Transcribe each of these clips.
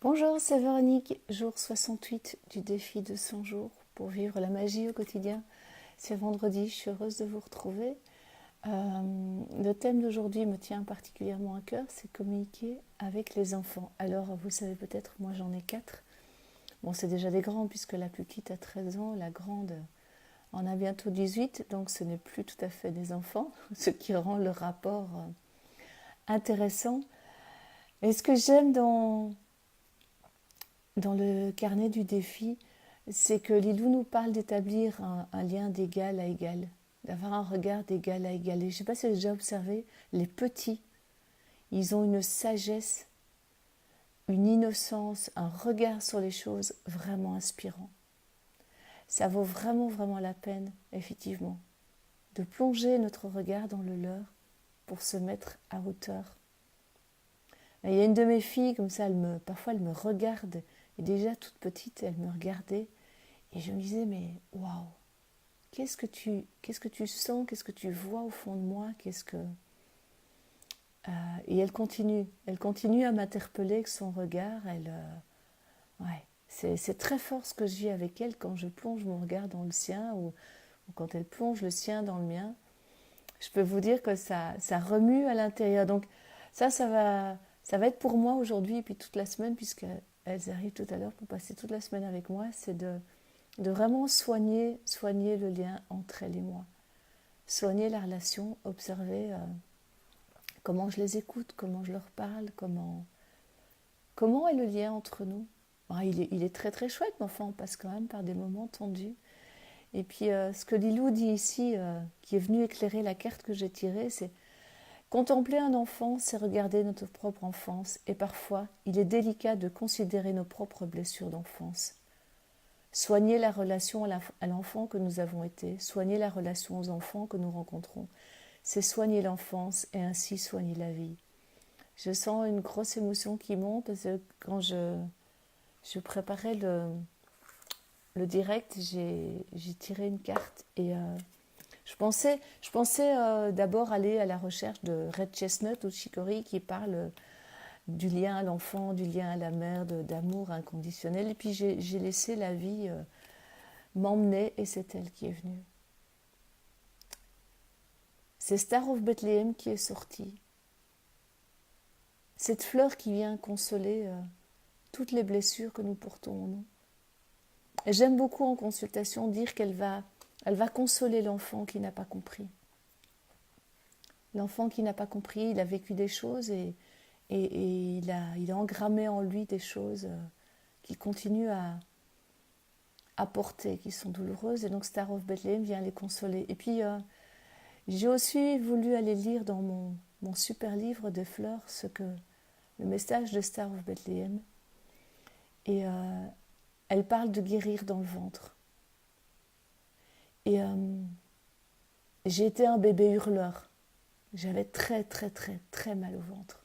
Bonjour, c'est Véronique, jour 68 du défi de 100 jours pour vivre la magie au quotidien. C'est vendredi, je suis heureuse de vous retrouver. Le thème d'aujourd'hui me tient particulièrement à cœur, c'est communiquer avec les enfants. Alors, vous savez peut-être, moi j'en ai 4. Bon, c'est déjà des grands puisque la plus petite a 13 ans, la grande en a bientôt 18, donc ce n'est plus tout à fait des enfants, ce qui rend le rapport intéressant. Et ce que j'aime dans le carnet du défi, c'est que Lilou nous parle d'établir un lien d'égal à égal, d'avoir un regard d'égal à égal. Et je ne sais pas si vous avez déjà observé, les petits, ils ont une sagesse, une innocence, un regard sur les choses vraiment inspirant. Ça vaut vraiment, vraiment la peine, effectivement, de plonger notre regard dans le leur pour se mettre à hauteur. Il y a une de mes filles, comme ça, parfois elle me regarde, et déjà toute petite, elle me regardait, et je me disais, mais waouh, qu'est-ce que tu sens, qu'est-ce que tu vois au fond de moi, et elle continue à m'interpeller avec son regard, ouais, c'est très fort ce que je vis avec elle quand je plonge mon regard dans le sien, ou quand elle plonge le sien dans le mien. Je peux vous dire que ça remue à l'intérieur, donc ça va être pour moi aujourd'hui et puis toute la semaine, puisqu'elles arrivent tout à l'heure pour passer toute la semaine avec moi, c'est de vraiment soigner le lien entre elles et moi. Soigner la relation, observer comment je les écoute, comment je leur parle, comment est le lien entre nous. Il est très très chouette, mais enfin on passe quand même par des moments tendus. Et puis ce que Lilou dit ici, qui est venu éclairer la carte que j'ai tirée, c'est: contempler un enfant, c'est regarder notre propre enfance, et parfois il est délicat de considérer nos propres blessures d'enfance. Soigner la relation à l'enfant que nous avons été, soigner la relation aux enfants que nous rencontrons, c'est soigner l'enfance et ainsi soigner la vie. Je sens une grosse émotion qui monte parce que quand je préparais le direct, j'ai tiré une carte et je pensais d'abord aller à la recherche de Red Chestnut ou Chicory qui parle du lien à l'enfant, du lien à la mère, d'amour inconditionnel. Et puis j'ai laissé la vie m'emmener et c'est elle qui est venue. C'est Star of Bethlehem qui est sortie. Cette fleur qui vient consoler toutes les blessures que nous portons en nous. Et j'aime beaucoup en consultation dire elle va consoler l'enfant qui n'a pas compris. L'enfant qui n'a pas compris, il a vécu des choses et il a engrammé en lui des choses qui continuent à porter, qui sont douloureuses. Et donc Star of Bethlehem vient les consoler. Et puis j'ai aussi voulu aller lire dans mon super livre de fleurs le message de Star of Bethlehem. Et elle parle de guérir dans le ventre. Et j'ai été un bébé hurleur. J'avais très très très très mal au ventre.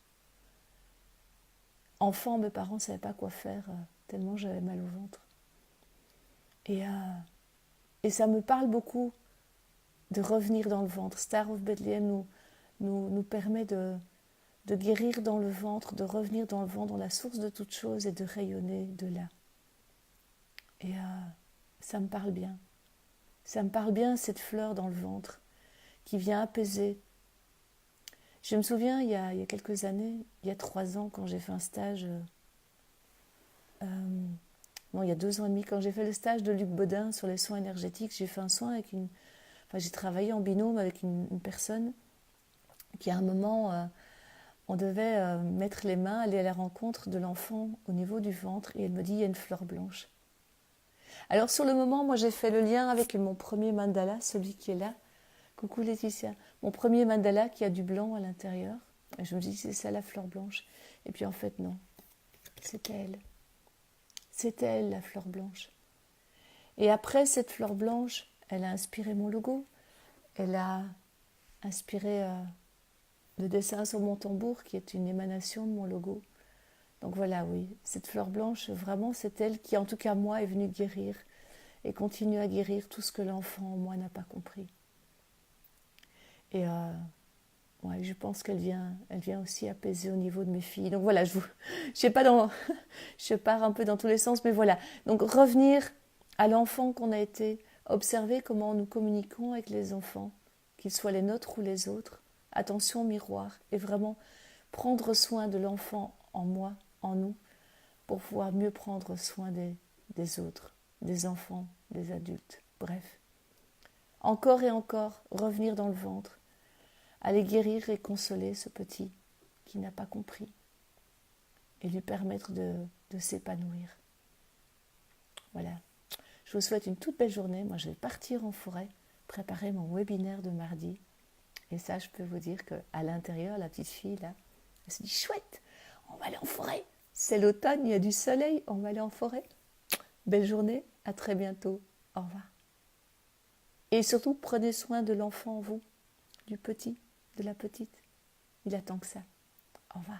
Enfant, mes parents ne savaient pas quoi faire tellement j'avais mal au ventre. Et ça me parle beaucoup de revenir dans le ventre. Star of Bethlehem nous permet de guérir dans le ventre, de revenir dans le ventre, dans la source de toute chose et de rayonner de là. Et ça me parle bien. Ça me parle bien, cette fleur dans le ventre qui vient apaiser. Je me souviens, il y a quelques années, il y a 3 ans, quand j'ai fait un stage... non, il y a 2 ans et demi, quand j'ai fait le stage de Luc Bodin sur les soins énergétiques, j'ai fait un soin avec j'ai travaillé en binôme avec une personne qui, à un moment, on devait mettre les mains, aller à la rencontre de l'enfant au niveau du ventre, et elle me dit, il y a une fleur blanche. Alors sur le moment, moi j'ai fait le lien avec mon premier mandala, celui qui est là. Coucou Laetitia. Mon premier mandala qui a du blanc à l'intérieur. Et je me dis, c'est ça la fleur blanche. Et puis en fait, non. C'était elle. C'était elle, la fleur blanche. Et après cette fleur blanche, elle a inspiré mon logo. Elle a inspiré le dessin sur mon tambour, qui est une émanation de mon logo. Donc voilà, oui, cette fleur blanche, vraiment, c'est elle qui, en tout cas moi, est venue guérir et continue à guérir tout ce que l'enfant en moi n'a pas compris. Et ouais, je pense elle vient aussi apaiser au niveau de mes filles. Donc voilà, je sais pas dans, je pars un peu dans tous les sens, mais voilà. Donc revenir à l'enfant qu'on a été, observer comment nous communiquons avec les enfants, qu'ils soient les nôtres ou les autres. Attention au miroir et vraiment prendre soin de l'enfant en moi, en nous, pour pouvoir mieux prendre soin des autres, des enfants, des adultes. Bref, encore et encore, revenir dans le ventre, aller guérir et consoler ce petit qui n'a pas compris et lui permettre de s'épanouir. Voilà. Je vous souhaite une toute belle journée. Moi, je vais partir en forêt, préparer mon webinaire de mardi. Et ça, je peux vous dire qu'à l'intérieur, la petite fille, là, elle se dit, chouette, on va aller en forêt. C'est l'automne, il y a du soleil, on va aller en forêt. Belle journée, à très bientôt. Au revoir. Et surtout, prenez soin de l'enfant en vous, du petit, de la petite. Il attend que ça. Au revoir.